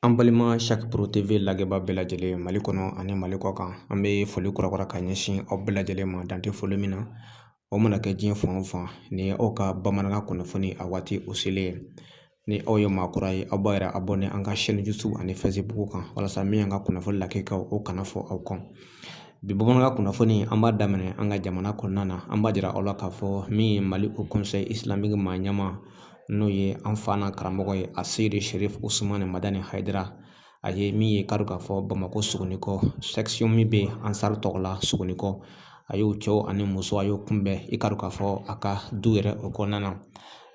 An balima Sac Pro TV lagɛbaa bɛɛ lajɛlen Mali kɔnɔ ani Mali kɔ kan, an bɛ foli kurakura ka ɲɛsin aw bɛɛ lajɛlen ma dan tɛ foli min na. O mana kɛ diɲɛ fan o fan, ni ye aw ka bamanankan kunnafoni a waati o selen ye. Ni aw ye maakura ye, aw b'a yɛrɛ abonné an ka chaîne YouTube ani Facebook kan walasa min y'an ka kunnafoni lakikaw o kana fɔ aw kɔ. Bi bamanankan kunnafoni an b'a daminɛ an ka jamana kɔnɔna na. An b'a jira aw la k'a fɔ min ye Mali Haut Conseil Islamique maa ɲɛma n'o ye an fa n'a karamɔgɔ ye Aseri Sherif Usumani Madani Hayidara. A ye min ye k'a dɔn k'a fɔ Bamakɔ Sogonikɔ section min bɛ Ansar tɔgɔ la Sogonikɔ, a y'o cɛw ani muso a y'o kunbɛn i k'a dɔn k'a fɔ a ka du yɛrɛ o kɔnɔna na.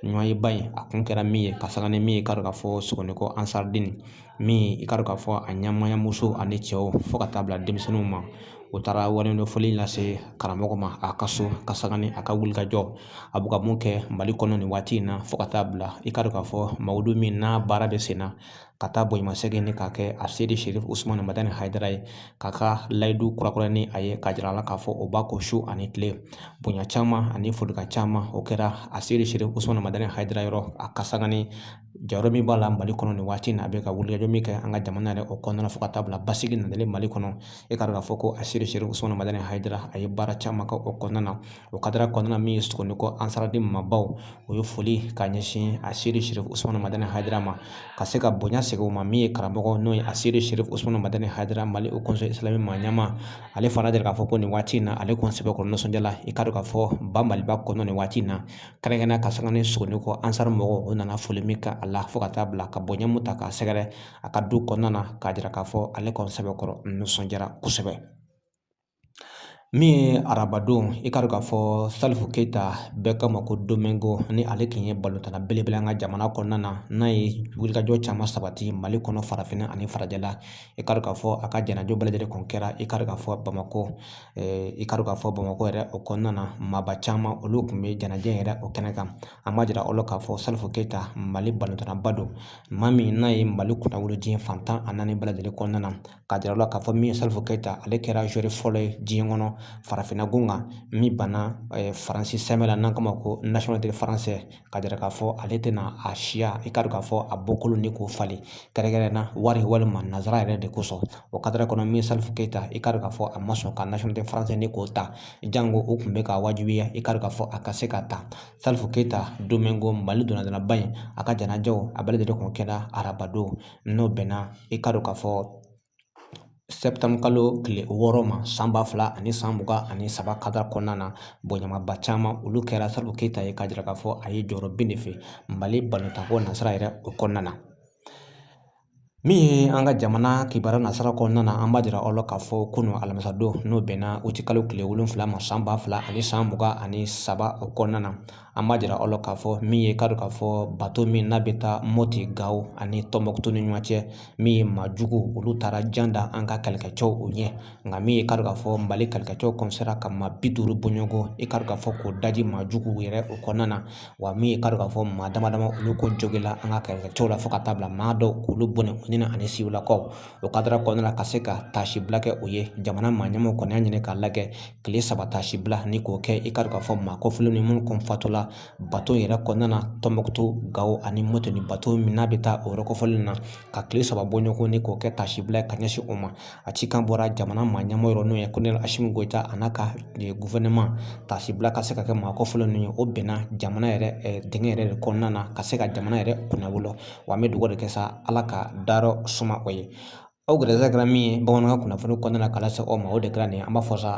Ɲɔgɔnyeba in a kun kɛra min ye ka saga ni min ye k'a dɔn k'a fɔ Sogonikɔ Ansardine min i k'a dɔn k'a fɔ a ɲɛmayamuso ani cɛw fo ka taa bila denmisɛnninw ma. O taara waleɲumandɔnfɔli lase karamɔgɔ ma a ka so ka saga ni a ka wulikajɔ. A bɛ ka mun kɛ Mali kɔnɔ nin waati in na fo ka taa bila i k'a dɔn k'a fɔ Mawudu min n'a baara bɛ sen na ka taa bonyamasegin ni k'a kɛ Aseri Sherif Usumani Madani Hayidara ye, k'a ka layidu kurakura ni a ye k'a jira a la k'a fɔ o b'a ko su ani tile. Bonya caman ani folikan caman o kɛra Aseri Sherif Usumani Madani Hayidara yɔrɔ a ka saga ni jɔyɔrɔ min b'a la Mali kɔnɔ nin waati in na. A bɛ ka wulikajɔ min kɛ an ka jamana yɛrɛ o kɔnɔna na fo ka taa bila basigi nalen Mali kɔnɔ. I k'a dɔn k'a fɔ ko Aseri Sherif Usumani Madani Hayidara a ye baara caman kɛ o kɔnɔna na. O kadara kɔnɔna min ye Sogonikɔ Ansardine maabaw, o ye foli ka ɲɛsin Aseri Sherif Usumani Madani Hayidara ma ka se ka bonya segin o ma min ye karamɔgɔ n'o ye Aseri Sherif Usumani Madani Hayidara Mali Haut Conseil Islamique maa ɲɛma. Ale fana jira k'a fɔ ko nin waati in na ale kɔni sɛbɛkɔrɔ nisɔndiyala. I k'a dɔn k'a fɔ ba Maliba kɔnɔ nin waati in na kɛrɛnkɛrɛnnenya ka saga ni Sogonikɔ Ansar mɔgɔw o nana foli min kɛ a la fo ka taa bila ka bonya mun ta k'a sɛgɛrɛ a ka du kɔnɔna na k'a jira k'a fɔ ale kɔni sɛbɛkɔrɔ nisɔndiyara kosɛbɛ. Min ye arabadon i k'a dɔn k'a fɔ Salifu Keyita bɛɛ kama ko Domingo ni ale tun ye balontanna belebele an ka jamana kɔnɔna na n'a ye wulikajɔ caman sabati Mali kɔnɔ farafinna ani farajɛla. I k'a dɔn k'a fɔ a ka jɛnajɔ bɛɛ lajɛlen kun kɛra i k'a dɔn k'a fɔ Bamakɔ i k'a dɔn k'a fɔ Bamakɔ yɛrɛ o kɔnɔna na maaba caman olu tun bɛ jɛnajɛ yɛrɛ o kɛnɛ kan. An b'a jira aw la k'a fɔ Salifu Keyita Mali balontannaba don, maa min n'a ye Mali kunna wolo diɲɛ fantan a naani bɛɛ lajɛlen kɔnɔna na. K'a jira aw la k'a fɔ min ye Salifu Keyita ale kɛra joueur fɔlɔ ye diɲɛ kɔnɔ farafinna gun kan min banna Faransi sɛmɛ la n'an k'a ma ko nationalité français. K'a jira k'a fɔ ale tɛna a siya i k'a dɔn k'a fɔ a bɔkolo ni k'o falen kɛrɛnkɛrɛnna wari walima nazara yɛrɛ de kosɔn. O kadara kɔnɔ min ye Salifu Keyita i k'a dɔn k'a fɔ a ma sɔn ka nationalité français ni k'o ta jango o tun bɛ ka wajibiya i k'a dɔn k'a fɔ a ka se ka ta. Salifu Keyita Domingo Mali donnadonnaba in a ka jɛnajɛw a bɛɛ lajɛlen kun kɛra arabadon n'o bɛnna i k'a dɔn k'a fɔ Septembre kalo tile 6 ma san 2023 kadara kɔnɔna na. Bonyamaba caman olu kɛra Salifu Keyita ye k'a jira k'a fɔ a ye jɔyɔrɔ bin de fɛ Mali balontanko nasira yɛrɛ o kɔnɔna na. Min ye an ka jamana kibaruya nasara kɔnɔna na an b'a jira aw la k'a fɔ kunun alamisadon n'o bɛnna uti kalo tile 7 ma san 2023 o kɔnɔna na. An b'a jira aw la k'a fɔ min ye k'a dɔn k'a fɔ bato min n'a bɛ taa Moti Gawo ani Tɔnbɔkutu ni ɲɔgɔn cɛ min ye maajugu olu taara jan da an ka kɛlɛkɛcɛw o ɲɛ. Nka min ye k'a dɔn k'a fɔ Mali kɛlɛkɛcɛw kɔni sera ka maa 50 bɔɲɔgɔn i k'a dɔn k'a fɔ k'o daji maajugu yɛrɛ o kɔnɔna na. Wa min ye k'a dɔn k'a fɔ maa damadama olu ko jogila an ka kɛlɛkɛcɛw la fo ka taa bila maa dɔw k'olu bɔnɛ u ni na ani siwilakaw. O kadara kɔnɔna na ka se ka taasibila kɛ o ye jamana maa ɲɛmaw kɔni y'a ɲini k'a lajɛ tile 3 taasibila ni k'o kɛ i k'a dɔn k'a fɔ maa kɔfilen ni minnu kɔni fatula bato yɛrɛ kɔnɔna na Tɔnbɔkutu Gawo ani Moti ni bato min n'a bɛ taa o yɔrɔ kɔfɛlen na ka tile 3 bɔɲɔgɔn ni k'o kɛ taasibila ye ka ɲɛsin o ma. A cikan bɔra jamana maa ɲɛmaw yɔrɔ n'o ye Colonel Asimi Goyita a n'a ka gouvernement taasibila ka se ka kɛ maa kɔfilen ninnu ye o bɛnna jamana yɛrɛ dingɛ yɛrɛ de kɔnɔna na ka se ka jamana yɛrɛ kunna wolo. Wa an bɛ dugawu de kɛ sa Ala ka dayɔrɔ suma o ye. Aw gɛrɛsɛgɛ kɛra min ye bamanankan kunnafoni kɔnɔna na k'a lase aw ma o de kɛra nin ye an b'a fɔ sa